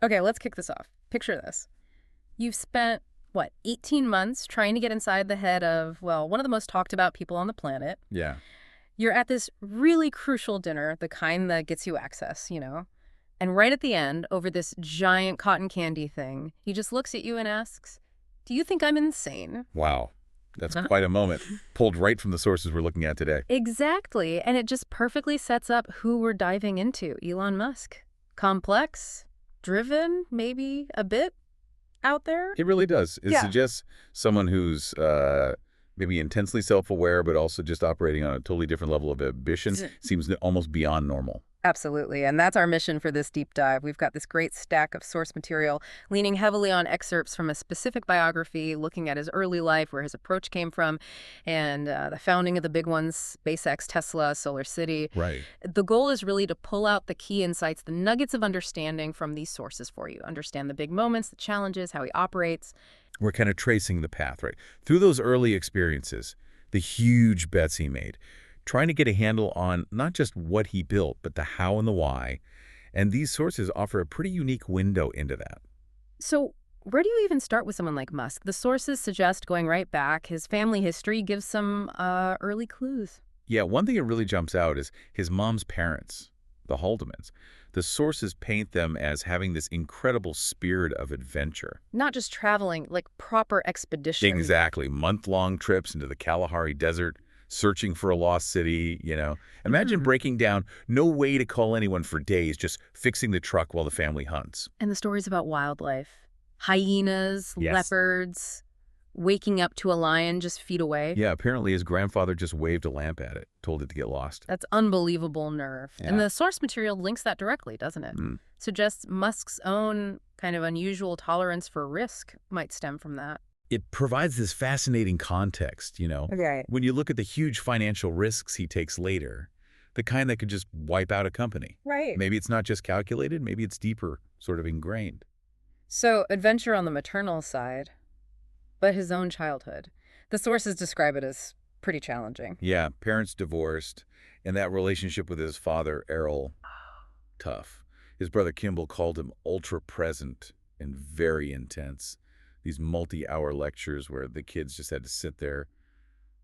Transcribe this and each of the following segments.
Okay, let's kick this off. Picture this. You've spent, what, 18 months trying to get inside the head of, well, one of the most talked about people on the planet. Yeah. You're at this really crucial dinner, the kind that gets you access, you know? And right at the end, over this giant cotton candy thing, he just looks at you and asks, "Do you think I'm insane?" Wow. That's quite a moment. Pulled right from the sources we're looking at today. Exactly. And it just perfectly sets up who we're diving into, Elon Musk. Complex, driven, maybe a bit out there. It really does. It Yeah. suggests someone who's maybe intensely self-aware, but also just operating on a totally different level of ambition. Seems almost beyond normal. Absolutely. And that's our mission for this deep dive. We've got this great stack of source material, leaning heavily on excerpts from a specific biography, looking at his early life, where his approach came from, and the founding of the big ones, SpaceX, Tesla, Solar City. Right. The goal is really to pull out the key insights, the nuggets of understanding from these sources for you. Understand the big moments, the challenges, how he operates. We're kind of tracing the path, right? Through those early experiences, the huge bets he made, trying to get a handle on not just what he built, but the how and the why. And these sources offer a pretty unique window into that. So where do you even start with someone like Musk? The sources suggest going right back. His family history gives some early clues. Yeah, one thing that really jumps out is his mom's parents, the Haldeman's. The sources paint them as having this incredible spirit of adventure. Not just traveling, like proper expedition. Exactly. Month-long trips into the Kalahari Desert, searching for a lost city, you know. Imagine breaking down, no way to call anyone for days, just fixing the truck while the family hunts. And the stories about wildlife. Hyenas, Yes. leopards, waking up to a lion just feet away. Yeah, apparently his grandfather just waved a lamp at it, told it to get lost. That's unbelievable nerve. Yeah. And the source material links that directly, doesn't it? Suggests Musk's own kind of unusual tolerance for risk might stem from that. It provides this fascinating context, you know. Right. When you look at the huge financial risks he takes later, the kind that could just wipe out a company. Right. Maybe it's not just calculated, maybe it's deeper, sort of ingrained. So, adventure on the maternal side, but his own childhood. The sources describe it as pretty challenging. Yeah, parents divorced, and that relationship with his father, Errol, tough. His brother Kimball called him ultra-present and very intense. These multi-hour lectures where the kids just had to sit there,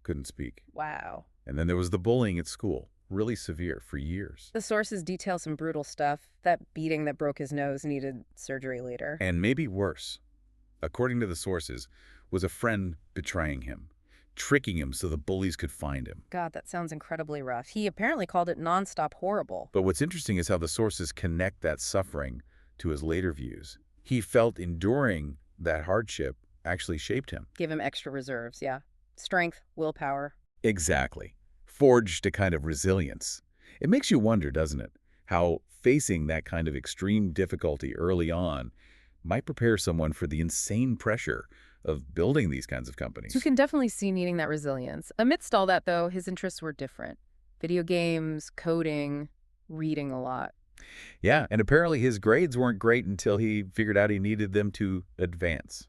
couldn't speak. Wow. And then there was the bullying at school, really severe for years. The sources detail some brutal stuff. That beating that broke his nose needed surgery later. And maybe worse, according to the sources, was a friend betraying him, tricking him so the bullies could find him. God, that sounds incredibly rough. He apparently called it nonstop horrible. But what's interesting is how the sources connect that suffering to his later views. He felt enduring that hardship actually shaped him. Give him extra reserves, yeah. Strength, willpower. Exactly. Forged a kind of resilience. It makes you wonder, doesn't it, how facing that kind of extreme difficulty early on might prepare someone for the insane pressure of building these kinds of companies. You can definitely see needing that resilience. Amidst all that, though, his interests were different. Video games, coding, reading a lot. Yeah, and apparently his grades weren't great until he figured out he needed them to advance.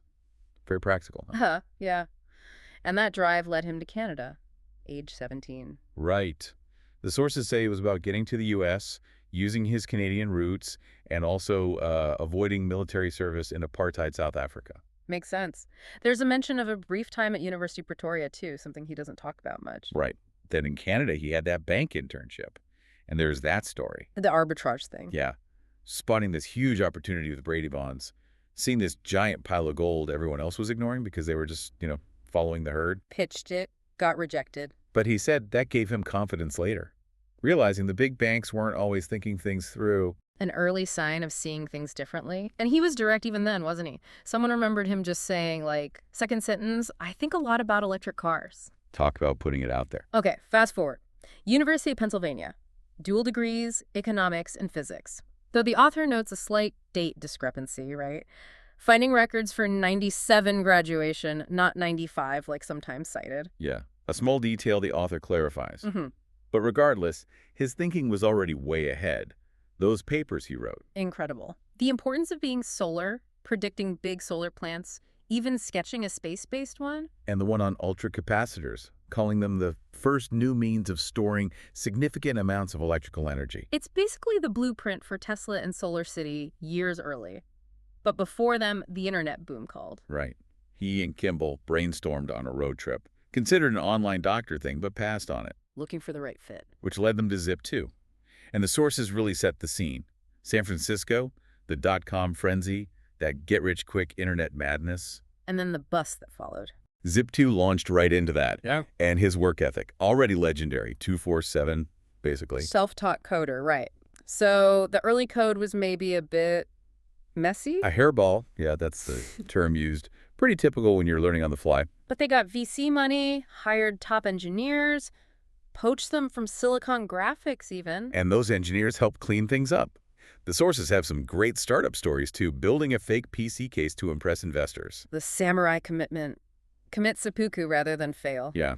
Very practical. Huh? Yeah. And that drive led him to Canada, age 17. Right. The sources say it was about getting to the U.S., using his Canadian roots, and also avoiding military service in apartheid South Africa. Makes sense. There's a mention of a brief time at University of Pretoria, too, something he doesn't talk about much. Right. Then in Canada, he had that bank internship. And there's that story. The arbitrage thing. Yeah. Spotting this huge opportunity with Brady bonds, seeing this giant pile of gold everyone else was ignoring because they were just, following the herd. Pitched it, got rejected. But he said that gave him confidence later, realizing the big banks weren't always thinking things through. An early sign of seeing things differently. And he was direct even then, wasn't he? Someone remembered him just saying, like, second sentence, "I think a lot about electric cars." Talk about putting it out there. Okay, fast forward. University of Pennsylvania. Dual degrees, economics, and physics. Though the author notes a slight date discrepancy, right? Finding records for 97 graduation, not 95 like sometimes cited. Yeah. A small detail the author clarifies. But regardless, his thinking was already way ahead. Those papers he wrote. Incredible. The importance of being solar, predicting big solar plants, even sketching a space-based one. And the one on ultracapacitors, calling them the first new means of storing significant amounts of electrical energy. It's basically the blueprint for Tesla and Solar City years early. But before them, the internet boom called. Right. He and Kimball brainstormed on a road trip, considered an online doctor thing, but passed on it, Looking for the right fit. which led them to Zip2. And the sources really set the scene. San Francisco, the dot-com frenzy, that get-rich-quick internet madness. And then the bust that followed. Zip2 launched right into that. Yeah. And his work ethic, already legendary, 24/7, basically. Self-taught coder, right. So the early code was maybe a bit messy, A hairball, yeah, that's the term used. Pretty typical when you're learning on the fly. but they got VC money, hired top engineers, poached them from Silicon Graphics even. And those engineers helped clean things up. The sources have some great startup stories, too, building a fake PC case to impress investors. The samurai commitment. Commit seppuku rather than fail. Yeah.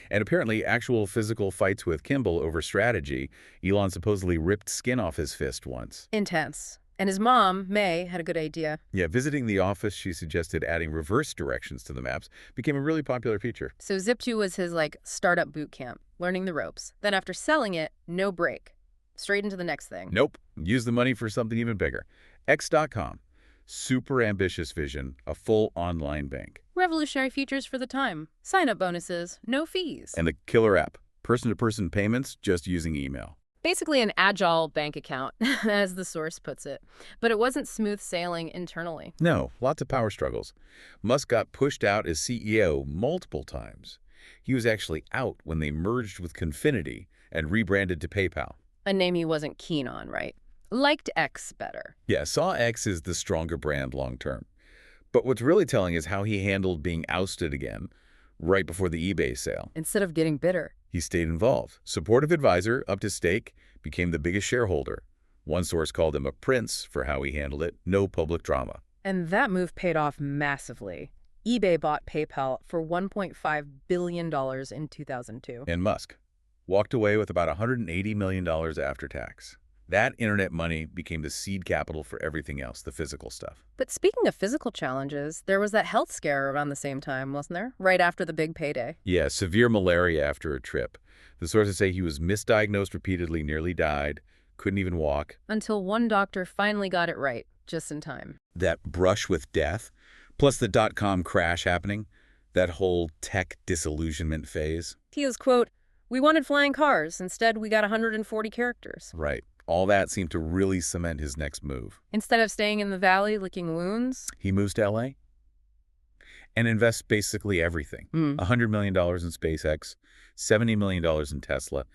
And apparently, actual physical fights with Kimball over strategy. Elon supposedly ripped skin off his fist once. Intense. And his mom, May, had a good idea. Yeah, visiting the office, she suggested adding reverse directions to the maps became a really popular feature. So Zip2 was his, startup boot camp, learning the ropes. Then after selling it, no break. Straight into the next thing. Nope. Use the money for something even bigger. X.com. Super ambitious vision, a full online bank. Revolutionary features for the time. Sign-up bonuses, no fees. And the killer app, person-to-person payments just using email. Basically an agile bank account, as the source puts it. But it wasn't smooth sailing internally. No, lots of power struggles. Musk got pushed out as CEO multiple times. He was actually out when they merged with Confinity and rebranded to PayPal. A name he wasn't keen on, right? Liked X better. Yeah, saw X as the stronger brand long-term. But what's really telling is how he handled being ousted again right before the eBay sale. Instead of getting bitter. He stayed involved. Supportive advisor, up to stake, became the biggest shareholder. One source called him a prince for how he handled it. No public drama. And that move paid off massively. eBay bought PayPal for $1.5 billion in 2002. And Musk walked away with about $180 million after tax. That internet money became the seed capital for everything else, the physical stuff. But speaking of physical challenges, there was that health scare around the same time, wasn't there? Right after the big payday. Yeah, severe malaria after a trip. The sources say he was misdiagnosed repeatedly, nearly died, couldn't even walk. Until one doctor finally got it right, just in time. That brush with death, plus the dot-com crash happening, that whole tech disillusionment phase. He was, quote, "We wanted flying cars. Instead, we got 140 characters." Right. All that seemed to really cement his next move. Instead of staying in the valley licking wounds. He moves to LA and invests basically everything. $100 million in SpaceX, $70 million in Tesla,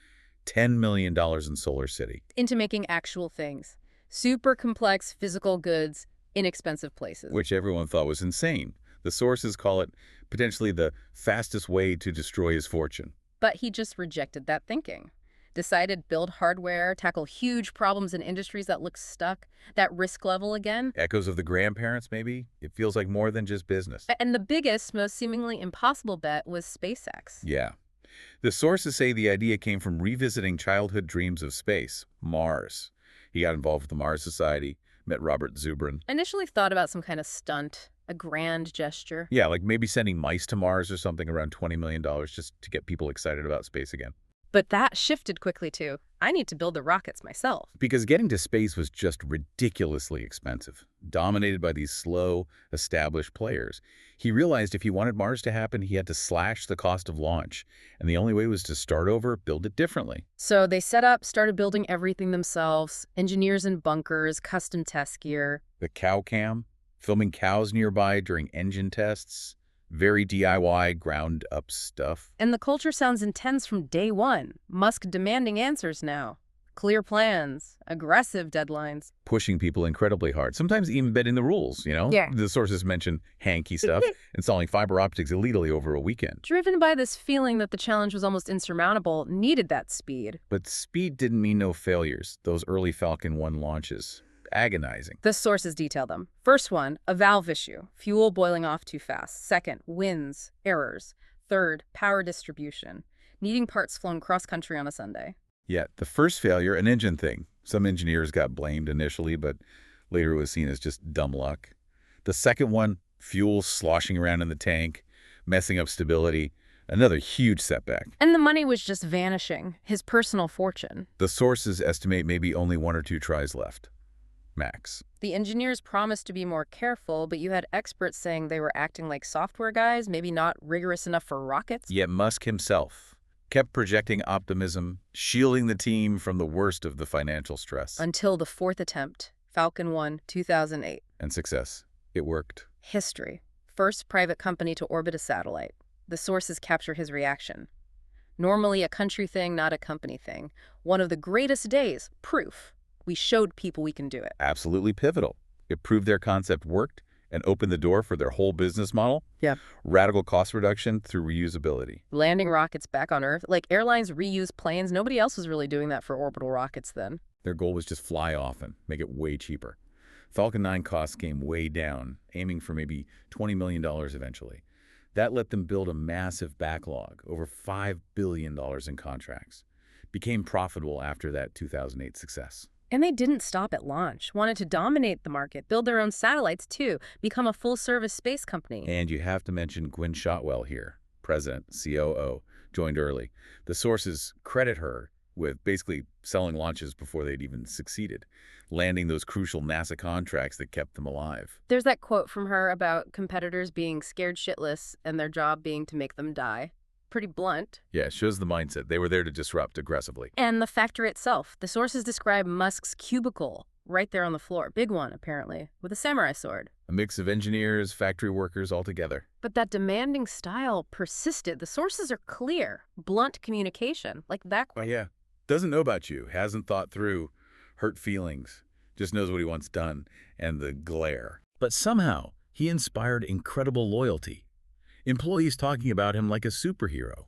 $10 million in Solar City. Into making actual things. Super complex physical goods, inexpensive places. Which everyone thought was insane. The sources call it potentially the fastest way to destroy his fortune. But he just rejected that thinking. Decided build hardware, tackle huge problems in industries that look stuck, that risk level again. Echoes of the grandparents, maybe? It feels like more than just business. And the biggest, most seemingly impossible bet was SpaceX. Yeah. The sources say the idea came from revisiting childhood dreams of space, Mars. He got involved with the Mars Society, met Robert Zubrin. Initially thought about some kind of stunt, a grand gesture. Yeah, like maybe sending mice to Mars or something, around $20 million just to get people excited about space again. But that shifted quickly to, I need to build the rockets myself. Because getting to space was just ridiculously expensive, dominated by these slow, established players. He realized if he wanted Mars to happen, he had to slash the cost of launch. And the only way was to start over, build it differently. So they set up, started building everything themselves, engineers in bunkers, custom test gear. The cow cam, filming cows nearby during engine tests. Very DIY, ground-up stuff. And the culture sounds intense from day one. Musk demanding answers now. Clear plans, aggressive deadlines. Pushing people incredibly hard, sometimes even bending the rules, you know? Yeah. The sources mention hanky stuff, installing fiber optics illegally over a weekend. Driven by this feeling that the challenge was almost insurmountable, needed that speed. But speed didn't mean no failures, those early Falcon 1 launches. Agonizing. The sources detail them. First one, a valve issue, fuel boiling off too fast. Second, winds, errors. Third, power distribution, needing parts flown cross-country on a Sunday. Yet, the first failure, an engine thing. Some engineers got blamed initially, but later it was seen as just dumb luck. The second one, fuel sloshing around in the tank, messing up stability. Another huge setback. And the money was just vanishing, his personal fortune. The sources estimate maybe only 1 or 2 tries left. Max. The engineers promised to be more careful, but you had experts saying they were acting like software guys, maybe not rigorous enough for rockets. Yet Musk himself kept projecting optimism, shielding the team from the worst of the financial stress. Until the fourth attempt, Falcon 1, 2008. And success. It worked. History. First private company to orbit a satellite. The sources capture his reaction. Normally a country thing, not a company thing. One of the greatest days. Proof. We showed people we can do it. Absolutely pivotal. It proved their concept worked and opened the door for their whole business model. Yeah. Radical cost reduction through reusability. Landing rockets back on Earth. Like airlines reuse planes. Nobody else was really doing that for orbital rockets then. Their goal was just fly off and make it way cheaper. Falcon 9 costs came way down, aiming for maybe $20 million eventually. That let them build a massive backlog, over $5 billion in contracts. Became profitable after that 2008 success. And they didn't stop at launch. Wanted to dominate the market, build their own satellites too, become a full-service space company. And you have to mention Gwynne Shotwell here, president, COO, joined early. The sources credit her with basically selling launches before they'd even succeeded, landing those crucial NASA contracts that kept them alive. There's that quote from her about competitors being scared shitless and their job being to make them die. Pretty blunt. Yeah, it shows the mindset. They were there to disrupt aggressively. And the factory itself. The sources describe Musk's cubicle right there on the floor. Big one, apparently, with a samurai sword. A mix of engineers, factory workers all together. But that demanding style persisted. The sources are clear. Blunt communication, like that Oh, quote. yeah. Doesn't know about you, hasn't thought through, hurt feelings, just knows what he wants done, and the glare. But somehow, he inspired incredible loyalty. Employees talking about him like a superhero,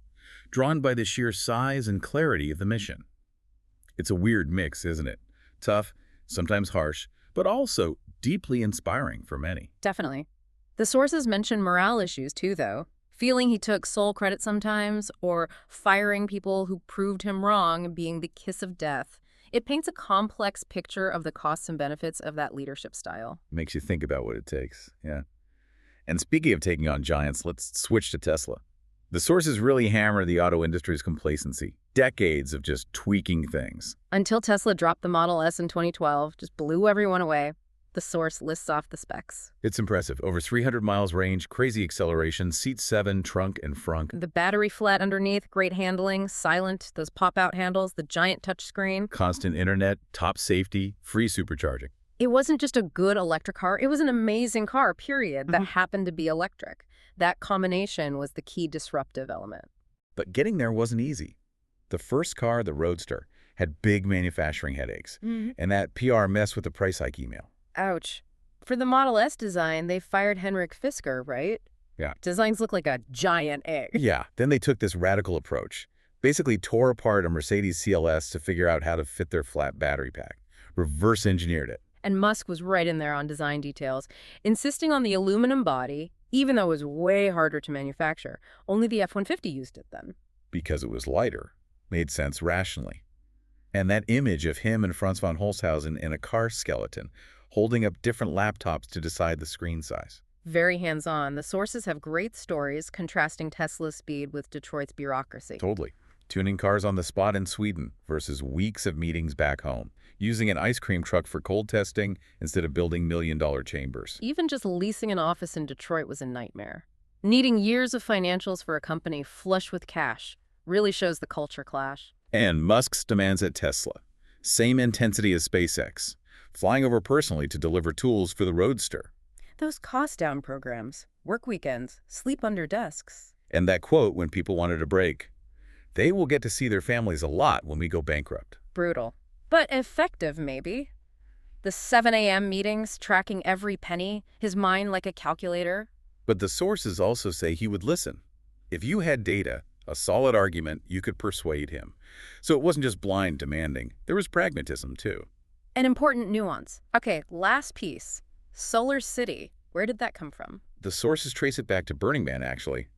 drawn by the sheer size and clarity of the mission. It's a weird mix, isn't it? Tough, sometimes harsh, but also deeply inspiring for many. Definitely. The sources mention morale issues too, though. Feeling he took sole credit sometimes, or firing people who proved him wrong being the kiss of death. It paints a complex picture of the costs and benefits of that leadership style. Makes you think about what it takes, yeah. And speaking of taking on giants, let's switch to Tesla. The sources really hammer the auto industry's complacency. Decades of just tweaking things. Until Tesla dropped the Model S in 2012, just blew everyone away. The source lists off the specs. It's impressive. Over 300 miles range, crazy acceleration, seat 7, trunk and frunk. The battery flat underneath, great handling, silent, those pop-out handles, the giant touchscreen. Constant internet, top safety, free supercharging. It wasn't just a good electric car, it was an amazing car, period, that happened to be electric. That combination was the key disruptive element. But getting there wasn't easy. The first car, the Roadster, had big manufacturing headaches, and that PR messed with the price hike email. Ouch. For the Model S design, they fired Henrik Fisker, right? Yeah. Designs look like a giant egg. Yeah, then they took this radical approach. Basically tore apart a Mercedes CLS to figure out how to fit their flat battery pack. Reverse engineered it. And Musk was right in there on design details, insisting on the aluminum body, even though it was way harder to manufacture. Only the F-150 used it then. Because it was lighter. Made sense rationally. And that image of him and Franz von Holzhausen in a car skeleton, holding up different laptops to decide the screen size. Very hands-on. The sources have great stories contrasting Tesla's speed with Detroit's bureaucracy. Totally. Tuning cars on the spot in Sweden versus weeks of meetings back home. Using an ice cream truck for cold testing instead of building million-dollar chambers. Even just leasing an office in Detroit was a nightmare. Needing years of financials for a company flush with cash really shows the culture clash. And Musk's demands at Tesla. Same intensity as SpaceX. Flying over personally to deliver tools for the Roadster. Those cost-down programs, work weekends, sleep under desks. And that quote when people wanted a break. They will get to see their families a lot when we go bankrupt. Brutal. But effective, maybe. The 7 a.m. meetings, tracking every penny, his mind like a calculator. But the sources also say he would listen. If you had data, a solid argument, you could persuade him. So it wasn't just blind demanding. There was pragmatism, too. An important nuance. Okay, last piece. Solar City. Where did that come from? The sources trace it back to Burning Man, actually.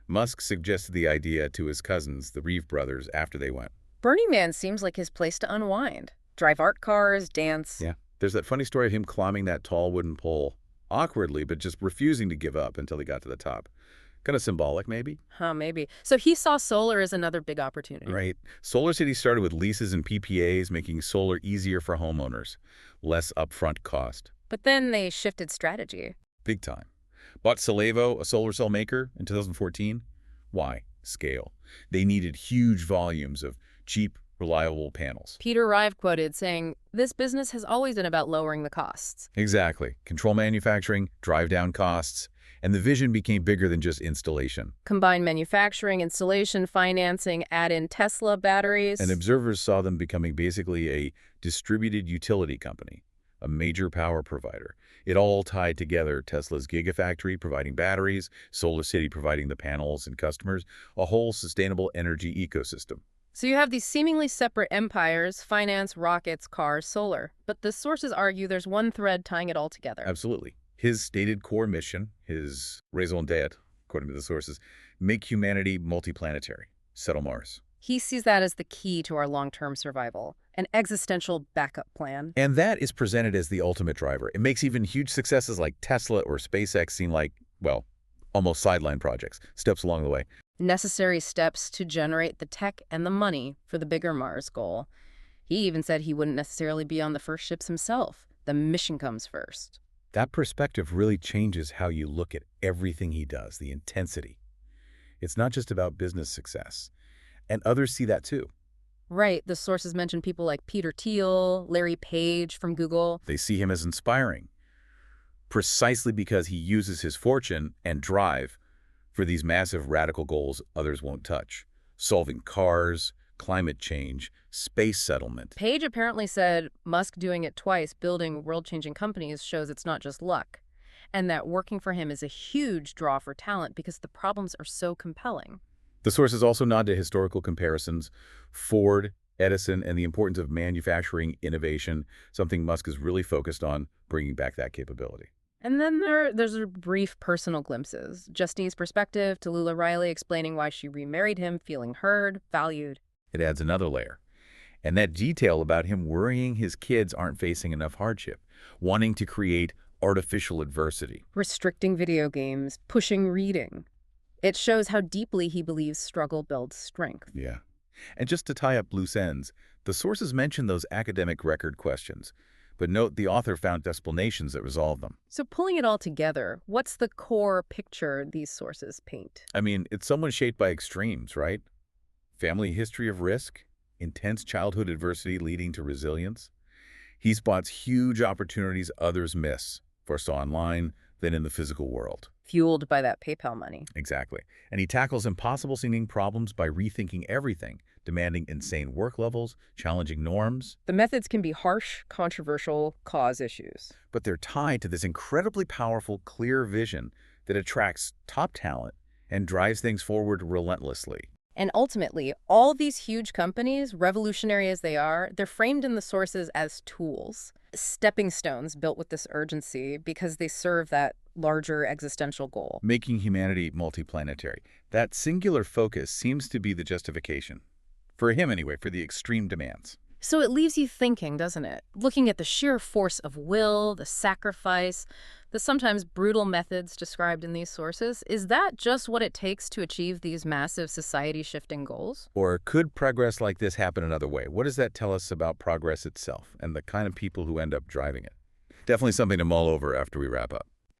Musk suggested the idea to his cousins, the Reeve brothers, after they went. Burning Man seems like his place to unwind. Drive art cars, dance. Yeah. There's that funny story of him climbing that tall wooden pole, awkwardly, but just refusing to give up until he got to the top. Kind of symbolic, maybe? Huh, maybe. So he saw solar as another big opportunity. Right. Solar City started with leases and PPAs, making solar easier for homeowners. Less upfront cost. But then they shifted strategy. Big time. Bought Salevo, a solar cell maker, in 2014. Why? Scale. They needed huge volumes of cheap, reliable panels. Peter Rive quoted saying, "This business has always been about lowering the costs." Exactly. Control manufacturing, drive down costs, and the vision became bigger than just installation. Combine manufacturing, installation, financing, add in Tesla batteries. And observers saw them becoming basically a distributed utility company, a major power provider. It all tied together: Tesla's Gigafactory providing batteries, Solar City providing the panels and customers, a whole sustainable energy ecosystem. So you have these seemingly separate empires: finance, rockets, cars, solar. But the sources argue there's one thread tying it all together. Absolutely. His stated core mission, his raison d'etre, according to the sources, make humanity multiplanetary, settle Mars. He sees that as the key to our long-term survival, an existential backup plan. And that is presented as the ultimate driver. It makes even huge successes like Tesla or SpaceX seem like, well, almost sideline projects, steps along the way. Necessary steps to generate the tech and the money for the bigger Mars goal. He even said he wouldn't necessarily be on the first ships himself. The mission comes first. That perspective really changes how you look at everything he does, the intensity. It's not just about business success. And others see that too. Right, the sources mention people like Peter Thiel, Larry Page from Google. They see him as inspiring, precisely because he uses his fortune and drive for these massive radical goals others won't touch: solving cars, climate change, space settlement. Page apparently said Musk doing it twice, building world-changing companies, shows it's not just luck, and that working for him is a huge draw for talent because the problems are so compelling. The sources also nod to historical comparisons: Ford, Edison, and the importance of manufacturing innovation, something Musk is really focused on bringing back that capability. And then there's brief personal glimpses. Justine's perspective, Tallulah Riley explaining why she remarried him, feeling heard, valued. It adds another layer. And that detail about him worrying his kids aren't facing enough hardship, wanting to create artificial adversity. Restricting video games, pushing reading. It shows how deeply he believes struggle builds strength. Yeah. And just to tie up loose ends, the sources mention those academic record questions, but note the author found explanations that resolve them. So pulling it all together, what's the core picture these sources paint? I mean, it's someone shaped by extremes, right? Family history of risk, intense childhood adversity leading to resilience. He spots huge opportunities others miss, first online, then in the physical world. Fueled by that PayPal money. Exactly. And he tackles impossible-seeming problems by rethinking everything, demanding insane work levels, challenging norms. The methods can be harsh, controversial, cause issues. But they're tied to this incredibly powerful, clear vision that attracts top talent and drives things forward relentlessly. And ultimately, all these huge companies, revolutionary as they are, they're framed in the sources as tools, stepping stones built with this urgency because they serve that larger existential goal. Making humanity multiplanetary. That singular focus seems to be the justification. For him anyway, for the extreme demands. So it leaves you thinking, doesn't it? Looking at the sheer force of will, the sacrifice, the sometimes brutal methods described in these sources. Is that just what it takes to achieve these massive society-shifting goals? Or could progress like this happen another way? What does that tell us about progress itself and the kind of people who end up driving it? Definitely something to mull over after we wrap up.